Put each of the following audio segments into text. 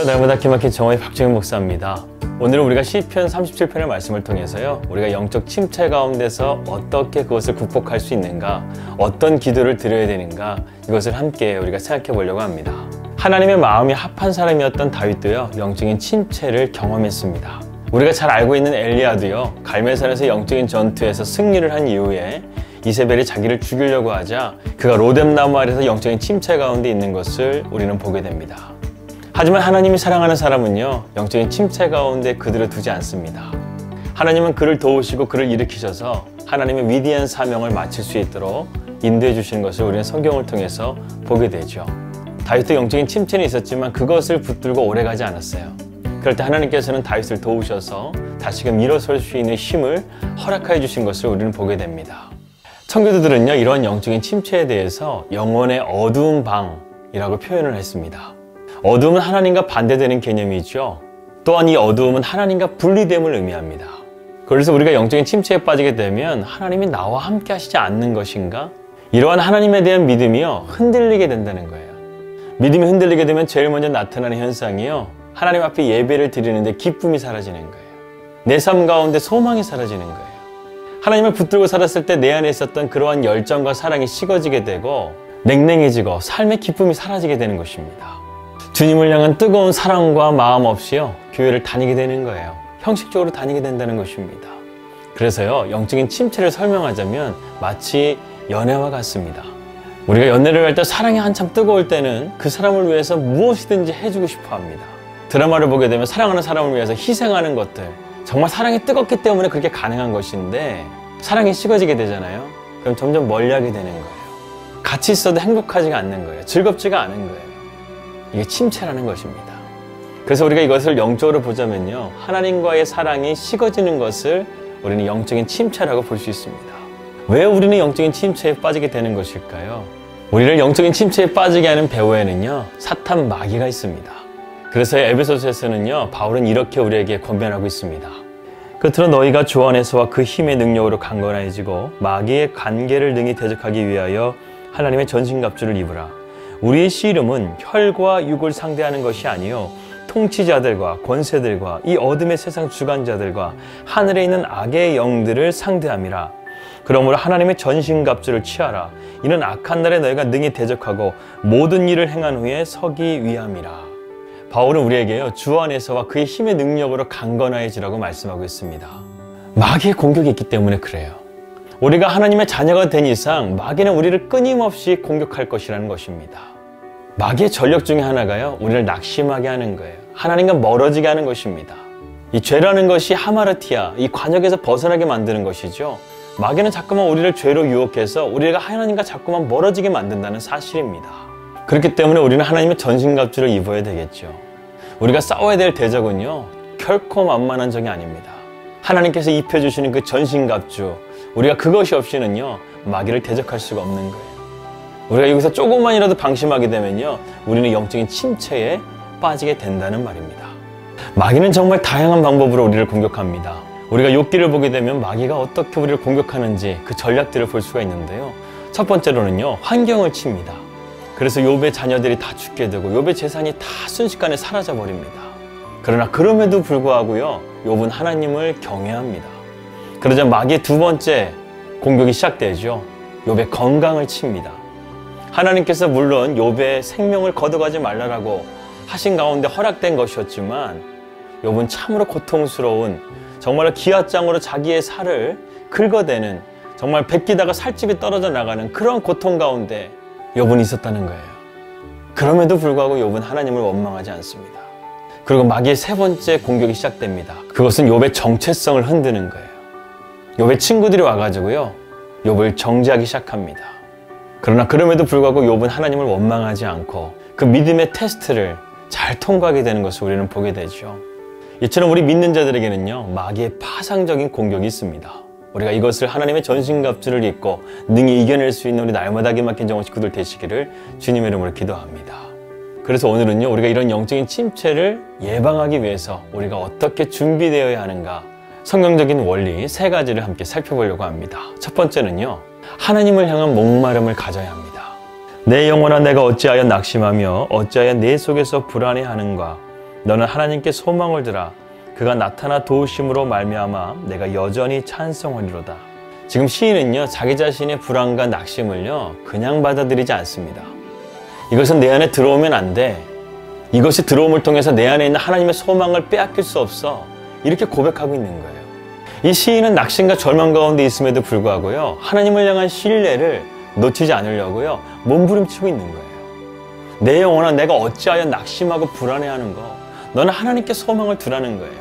안녕하세요. 날마다 기막힌 정화의 박정현 목사입니다. 오늘은 우리가 시편 37편의 말씀을 통해서요, 우리가 영적 침체 가운데서 어떻게 그것을 극복할 수 있는가, 어떤 기도를 드려야 되는가, 이것을 함께 우리가 생각해 보려고 합니다. 하나님의 마음이 합한 사람이었던 다윗도요, 영적인 침체를 경험했습니다. 우리가 잘 알고 있는 엘리야도요, 갈멜산에서 영적인 전투에서 승리를 한 이후에 이세벨이 자기를 죽이려고 하자 그가 로뎀나무 아래에서 영적인 침체 가운데 있는 것을 우리는 보게 됩니다. 하지만 하나님이 사랑하는 사람은요, 영적인 침체 가운데 그들을 두지 않습니다. 하나님은 그를 도우시고 그를 일으키셔서 하나님의 위대한 사명을 마칠 수 있도록 인도해 주시는 것을 우리는 성경을 통해서 보게 되죠. 다윗도 영적인 침체는 있었지만 그것을 붙들고 오래가지 않았어요. 그럴 때 하나님께서는 다윗을 도우셔서 다시금 일어설 수 있는 힘을 허락해 주신 것을 우리는 보게 됩니다. 청교도들은요, 이러한 영적인 침체에 대해서 영혼의 어두운 방이라고 표현을 했습니다. 어두움은 하나님과 반대되는 개념이죠. 또한 이 어두움은 하나님과 분리됨을 의미합니다. 그래서 우리가 영적인 침체에 빠지게 되면 하나님이 나와 함께 하시지 않는 것인가? 이러한 하나님에 대한 믿음이요, 흔들리게 된다는 거예요. 믿음이 흔들리게 되면 제일 먼저 나타나는 현상이요, 하나님 앞에 예배를 드리는데 기쁨이 사라지는 거예요. 내 삶 가운데 소망이 사라지는 거예요. 하나님을 붙들고 살았을 때 내 안에 있었던 그러한 열정과 사랑이 식어지게 되고 냉랭해지고 삶의 기쁨이 사라지게 되는 것입니다. 주님을 향한 뜨거운 사랑과 마음 없이요, 교회를 다니게 되는 거예요. 형식적으로 다니게 된다는 것입니다. 그래서요, 영적인 침체를 설명하자면 마치 연애와 같습니다. 우리가 연애를 할 때 사랑이 한참 뜨거울 때는 그 사람을 위해서 무엇이든지 해주고 싶어 합니다. 드라마를 보게 되면 사랑하는 사람을 위해서 희생하는 것들, 정말 사랑이 뜨겁기 때문에 그렇게 가능한 것인데 사랑이 식어지게 되잖아요. 그럼 점점 멀리하게 되는 거예요. 같이 있어도 행복하지가 않는 거예요. 즐겁지가 않은 거예요. 이게 침체라는 것입니다. 그래서 우리가 이것을 영적으로 보자면요, 하나님과의 사랑이 식어지는 것을 우리는 영적인 침체라고 볼 수 있습니다. 왜 우리는 영적인 침체에 빠지게 되는 것일까요? 우리를 영적인 침체에 빠지게 하는 배후에는요, 사탄 마귀가 있습니다. 그래서 에베소서에서는요, 바울은 이렇게 우리에게 권면하고 있습니다. 끝으로 너희가 주 안에서와 그 힘의 능력으로 강건해지고 마귀의 관계를 능히 대적하기 위하여 하나님의 전신갑주를 입으라. 우리의 씨름은 혈과 육을 상대하는 것이 아니요 통치자들과 권세들과 이 어둠의 세상 주관자들과 하늘에 있는 악의 영들을 상대함이라. 그러므로 하나님의 전신갑주를 취하라. 이는 악한 날에 너희가 능히 대적하고 모든 일을 행한 후에 서기 위함이라. 바울은 우리에게요, 주 안에서와 그의 힘의 능력으로 강건해지라고 말씀하고 있습니다. 마귀의 공격이 있기 때문에 그래요. 우리가 하나님의 자녀가 된 이상 마귀는 우리를 끊임없이 공격할 것이라는 것입니다. 마귀의 전력 중에 하나가요, 우리를 낙심하게 하는 거예요. 하나님과 멀어지게 하는 것입니다. 이 죄라는 것이 하마르티아, 이 관역에서 벗어나게 만드는 것이죠. 마귀는 자꾸만 우리를 죄로 유혹해서 우리가 하나님과 자꾸만 멀어지게 만든다는 사실입니다. 그렇기 때문에 우리는 하나님의 전신갑주를 입어야 되겠죠. 우리가 싸워야 될 대적은요, 결코 만만한 적이 아닙니다. 하나님께서 입혀주시는 그 전신갑주, 우리가 그것이 없이는요, 마귀를 대적할 수가 없는 거예요. 우리가 여기서 조금만이라도 방심하게 되면요, 우리는 영적인 침체에 빠지게 된다는 말입니다. 마귀는 정말 다양한 방법으로 우리를 공격합니다. 우리가 욥기를 보게 되면 마귀가 어떻게 우리를 공격하는지 그 전략들을 볼 수가 있는데요, 첫 번째로는요, 환경을 칩니다. 그래서 욥의 자녀들이 다 죽게 되고 욥의 재산이 다 순식간에 사라져 버립니다. 그러나 그럼에도 불구하고요, 욥은 하나님을 경외합니다. 그러자 마귀의 두 번째 공격이 시작되죠. 욥의 건강을 칩니다. 하나님께서 물론 욥의 생명을 걷어가지 말라라고 하신 가운데 허락된 것이었지만 욥은 참으로 고통스러운, 정말로 기아장으로 자기의 살을 긁어대는, 정말 뱉기다가 살집이 떨어져 나가는 그런 고통 가운데 욥은 있었다는 거예요. 그럼에도 불구하고 욥은 하나님을 원망하지 않습니다. 그리고 마귀의 세 번째 공격이 시작됩니다. 그것은 욥의 정체성을 흔드는 거예요. 욥의 친구들이 와가지고요, 욥을 정죄하기 시작합니다. 그러나 그럼에도 불구하고 욥은 하나님을 원망하지 않고 그 믿음의 테스트를 잘 통과하게 되는 것을 우리는 보게 되죠. 이처럼 우리 믿는 자들에게는요, 마귀의 파상적인 공격이 있습니다. 우리가 이것을 하나님의 전신갑주를 입고 능히 이겨낼 수 있는 우리 날마다 기막힌 정원 식구들 되시기를 주님의 이름으로 기도합니다. 그래서 오늘은요, 우리가 이런 영적인 침체를 예방하기 위해서 우리가 어떻게 준비되어야 하는가, 성경적인 원리 세 가지를 함께 살펴보려고 합니다. 첫 번째는요, 하나님을 향한 목마름을 가져야 합니다. 내 영혼아, 내가 어찌하여 낙심하며 어찌하여 내 속에서 불안해하는가. 너는 하나님께 소망을 두라. 그가 나타나 도우심으로 말미암아 내가 여전히 찬송하리로다. 지금 시인은요, 자기 자신의 불안과 낙심을요, 그냥 받아들이지 않습니다. 이것은 내 안에 들어오면 안 돼. 이것이 들어옴을 통해서 내 안에 있는 하나님의 소망을 빼앗길 수 없어. 이렇게 고백하고 있는 거예요. 이 시인은 낙심과 절망 가운데 있음에도 불구하고요, 하나님을 향한 신뢰를 놓치지 않으려고요, 몸부림치고 있는 거예요. 내 영혼아, 내가 어찌하여 낙심하고 불안해하는 거. 너는 하나님께 소망을 두라는 거예요.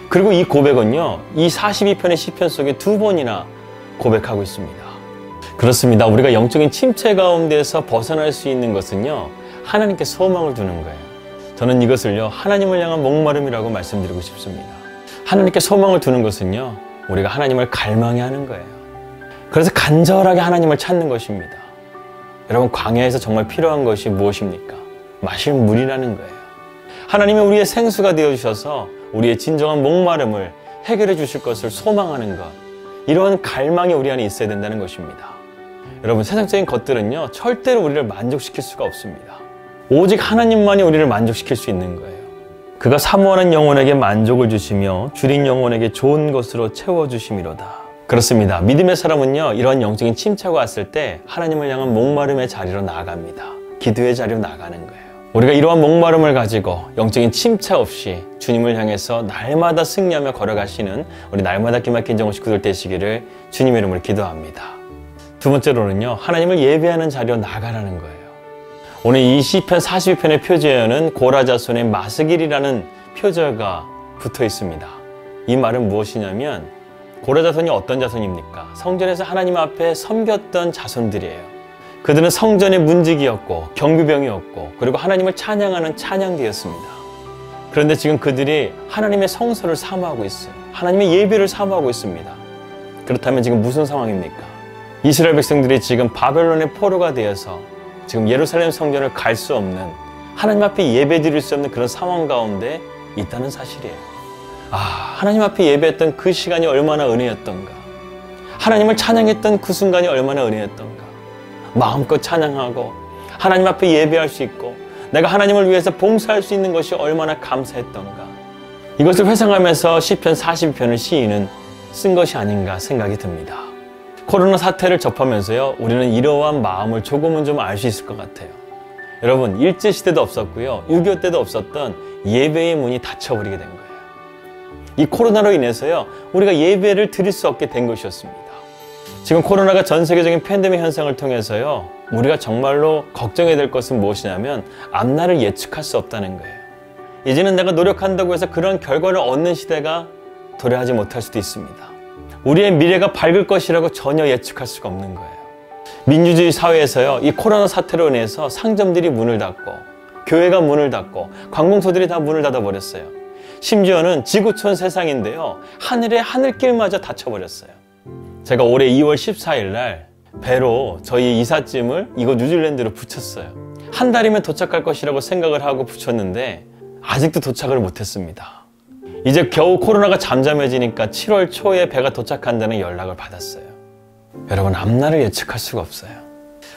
그리고 이 고백은요, 이 42편의 시편 속에 2번이나 고백하고 있습니다. 그렇습니다. 우리가 영적인 침체 가운데서 벗어날 수 있는 것은요, 하나님께 소망을 두는 거예요. 저는 이것을요, 하나님을 향한 목마름이라고 말씀드리고 싶습니다. 하나님께 소망을 두는 것은요, 우리가 하나님을 갈망해 하는 거예요. 그래서 간절하게 하나님을 찾는 것입니다. 여러분, 광야에서 정말 필요한 것이 무엇입니까? 마실 물이라는 거예요. 하나님이 우리의 생수가 되어주셔서 우리의 진정한 목마름을 해결해 주실 것을 소망하는 것, 이러한 갈망이 우리 안에 있어야 된다는 것입니다. 여러분, 세상적인 것들은요, 절대로 우리를 만족시킬 수가 없습니다. 오직 하나님만이 우리를 만족시킬 수 있는 거예요. 그가 사모하는 영혼에게 만족을 주시며 줄인 영혼에게 좋은 것으로 채워주심이로다. 그렇습니다. 믿음의 사람은요, 이러한 영적인 침체가 왔을 때 하나님을 향한 목마름의 자리로 나아갑니다. 기도의 자리로 나가는 거예요. 우리가 이러한 목마름을 가지고 영적인 침체 없이 주님을 향해서 날마다 승리하며 걸어가시는 우리 날마다 기막힌 정오 식구들 되시기를 주님의 이름으로 기도합니다. 두 번째로는요, 하나님을 예배하는 자리로 나가라는 거예요. 오늘 이 시편 42편의 표제에는 고라 자손의 마스길이라는 표제가 붙어 있습니다. 이 말은 무엇이냐면, 고라 자손이 어떤 자손입니까? 성전에서 하나님 앞에 섬겼던 자손들이에요. 그들은 성전의 문지기였고 경비병이었고, 그리고 하나님을 찬양하는 찬양대였습니다. 그런데 지금 그들이 하나님의 성소를 사모하고 있어요. 하나님의 예배를 사모하고 있습니다. 그렇다면 지금 무슨 상황입니까? 이스라엘 백성들이 지금 바벨론의 포로가 되어서 지금 예루살렘 성전을 갈 수 없는, 하나님 앞에 예배 드릴 수 없는 그런 상황 가운데 있다는 사실이에요. 하나님 앞에 예배했던 그 시간이 얼마나 은혜였던가. 하나님을 찬양했던 그 순간이 얼마나 은혜였던가. 마음껏 찬양하고 하나님 앞에 예배할 수 있고 내가 하나님을 위해서 봉사할 수 있는 것이 얼마나 감사했던가. 이것을 회상하면서 시편 42편을 시인은 쓴 것이 아닌가 생각이 듭니다. 코로나 사태를 접하면서요, 우리는 이러한 마음을 조금은 좀 알 수 있을 것 같아요. 여러분, 일제시대도 없었고요, 6.25 때도 없었던 예배의 문이 닫혀버리게 된 거예요. 이 코로나로 인해서요, 우리가 예배를 드릴 수 없게 된 것이었습니다. 지금 코로나가 전 세계적인 팬데믹 현상을 통해서요, 우리가 정말로 걱정해야 될 것은 무엇이냐면 앞날을 예측할 수 없다는 거예요. 이제는 내가 노력한다고 해서 그런 결과를 얻는 시대가 도래하지 못할 수도 있습니다. 우리의 미래가 밝을 것이라고 전혀 예측할 수가 없는 거예요. 민주주의 사회에서요, 이 코로나 사태로 인해서 상점들이 문을 닫고 교회가 문을 닫고 관공서들이 다 문을 닫아버렸어요. 심지어는 지구촌 세상인데요, 하늘의 하늘길마저 닫혀버렸어요. 제가 올해 2월 14일 날 배로 저희 이삿짐을 이곳 뉴질랜드로 붙였어요. 한 달이면 도착할 것이라고 생각을 하고 붙였는데 아직도 도착을 못했습니다. 이제 겨우 코로나가 잠잠해지니까 7월 초에 배가 도착한다는 연락을 받았어요. 여러분, 앞날을 예측할 수가 없어요.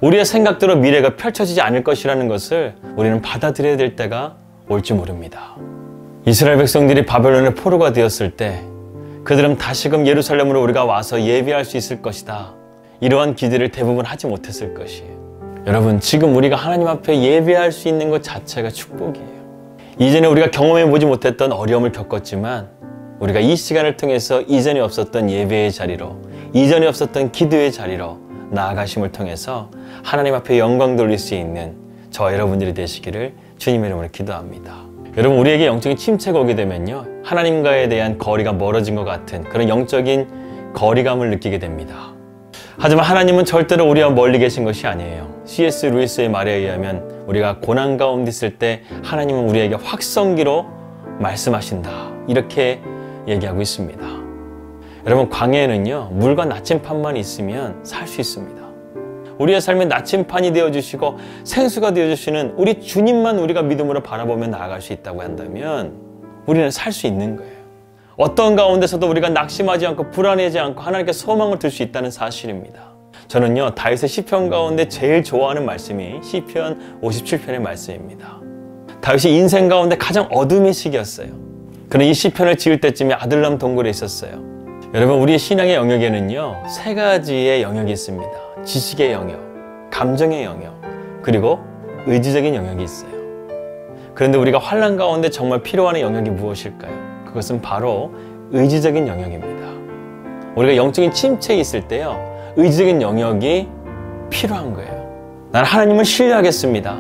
우리의 생각대로 미래가 펼쳐지지 않을 것이라는 것을 우리는 받아들여야 될 때가 올지 모릅니다. 이스라엘 백성들이 바벨론의 포로가 되었을 때 그들은 다시금 예루살렘으로 우리가 와서 예배할 수 있을 것이다, 이러한 기대를 대부분 하지 못했을 것이에요. 여러분, 지금 우리가 하나님 앞에 예배할 수 있는 것 자체가 축복이에요. 이전에 우리가 경험해보지 못했던 어려움을 겪었지만 우리가 이 시간을 통해서 이전에 없었던 예배의 자리로, 이전에 없었던 기도의 자리로 나아가심을 통해서 하나님 앞에 영광 돌릴 수 있는 저 여러분들이 되시기를 주님의 이름으로 기도합니다. 여러분, 우리에게 영적인 침체가 오게 되면요, 하나님과에 대한 거리가 멀어진 것 같은 그런 영적인 거리감을 느끼게 됩니다. 하지만 하나님은 절대로 우리와 멀리 계신 것이 아니에요. C.S. 루이스의 말에 의하면 우리가 고난 가운데 있을 때 하나님은 우리에게 확성기로 말씀하신다, 이렇게 얘기하고 있습니다. 여러분, 광야에는요, 물과 나침판만 있으면 살 수 있습니다. 우리의 삶의 나침판이 되어주시고 생수가 되어주시는 우리 주님만 우리가 믿음으로 바라보며 나아갈 수 있다고 한다면 우리는 살 수 있는 거예요. 어떤 가운데서도 우리가 낙심하지 않고 불안해하지 않고 하나님께 소망을 둘 수 있다는 사실입니다. 저는요, 다윗의 시편 가운데 제일 좋아하는 말씀이 시편 57편의 말씀입니다. 다윗이 인생 가운데 가장 어둠의 시기였어요. 그는 이 시편을 지을 때쯤에 아들람 동굴에 있었어요. 여러분, 우리의 신앙의 영역에는요, 세 가지의 영역이 있습니다. 지식의 영역, 감정의 영역, 그리고 의지적인 영역이 있어요. 그런데 우리가 환난 가운데 정말 필요한 영역이 무엇일까요? 그것은 바로 의지적인 영역입니다. 우리가 영적인 침체에 있을 때요, 의지적인 영역이 필요한 거예요. 나는 하나님을 신뢰하겠습니다.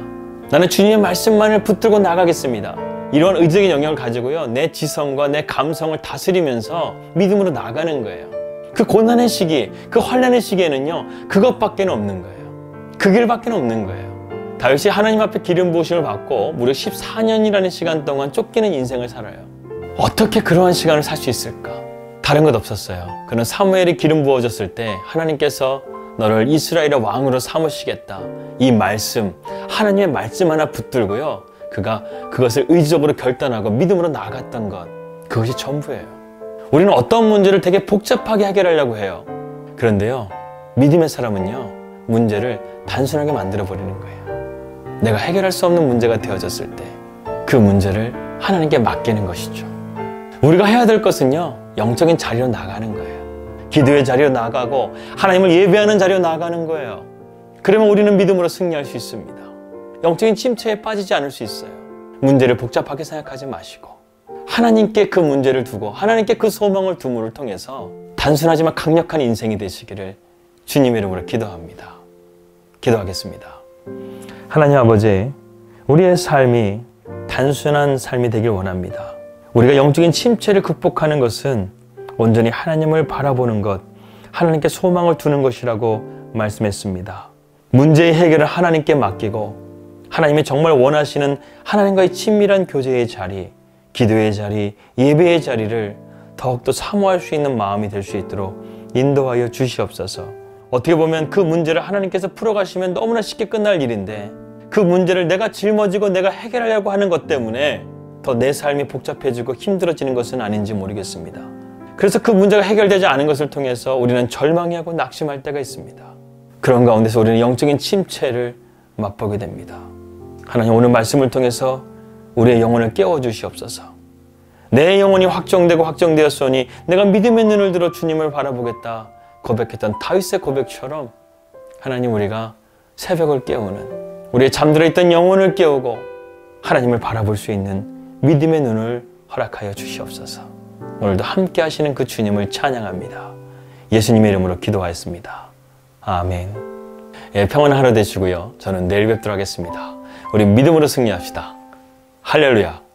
나는 주님의 말씀만을 붙들고 나가겠습니다. 이런 의지적인 영역을 가지고요, 내 지성과 내 감성을 다스리면서 믿음으로 나가는 거예요. 그 고난의 시기, 그 환난의 시기에는요, 그것밖에 없는 거예요. 그 길밖에 없는 거예요. 다윗이 하나님 앞에 기름 부으심을 받고 무려 14년이라는 시간 동안 쫓기는 인생을 살아요. 어떻게 그러한 시간을 살 수 있을까? 다른 것 없었어요. 그는 사무엘이 기름 부어졌을 때 하나님께서 너를 이스라엘의 왕으로 삼으시겠다. 이 말씀, 하나님의 말씀 하나 붙들고요, 그가 그것을 의지적으로 결단하고 믿음으로 나갔던 것, 그것이 전부예요. 우리는 어떤 문제를 되게 복잡하게 해결하려고 해요. 그런데요, 믿음의 사람은요, 문제를 단순하게 만들어버리는 거예요. 내가 해결할 수 없는 문제가 되어졌을 때 그 문제를 하나님께 맡기는 것이죠. 우리가 해야 될 것은요, 영적인 자리로 나가는 거예요. 기도의 자리로 나가고 하나님을 예배하는 자리로 나가는 거예요. 그러면 우리는 믿음으로 승리할 수 있습니다. 영적인 침체에 빠지지 않을 수 있어요. 문제를 복잡하게 생각하지 마시고 하나님께 그 문제를 두고 하나님께 그 소망을 둠을 통해서 단순하지만 강력한 인생이 되시기를 주님의 이름으로 기도합니다. 기도하겠습니다. 하나님 아버지, 우리의 삶이 단순한 삶이 되길 원합니다. 우리가 영적인 침체를 극복하는 것은 온전히 하나님을 바라보는 것, 하나님께 소망을 두는 것이라고 말씀했습니다. 문제의 해결을 하나님께 맡기고 하나님이 정말 원하시는 하나님과의 친밀한 교제의 자리, 기도의 자리, 예배의 자리를 더욱더 사모할 수 있는 마음이 될 수 있도록 인도하여 주시옵소서. 어떻게 보면 그 문제를 하나님께서 풀어가시면 너무나 쉽게 끝날 일인데 그 문제를 내가 짊어지고 내가 해결하려고 하는 것 때문에 더 내 삶이 복잡해지고 힘들어지는 것은 아닌지 모르겠습니다. 그래서 그 문제가 해결되지 않은 것을 통해서 우리는 절망하고 낙심할 때가 있습니다. 그런 가운데서 우리는 영적인 침체를 맛보게 됩니다. 하나님, 오늘 말씀을 통해서 우리의 영혼을 깨워주시옵소서. 내 영혼이 확정되고 확정되었으니 내가 믿음의 눈을 들어 주님을 바라보겠다 고백했던 다윗의 고백처럼 하나님, 우리가 새벽을 깨우는, 우리의 잠들어 있던 영혼을 깨우고 하나님을 바라볼 수 있는 믿음의 눈을 허락하여 주시옵소서. 오늘도 함께 하시는 그 주님을 찬양합니다. 예수님의 이름으로 기도하였습니다. 아멘. 예, 평안한 하루 되시고요. 저는 내일 뵙도록 하겠습니다. 우리 믿음으로 승리합시다. 할렐루야.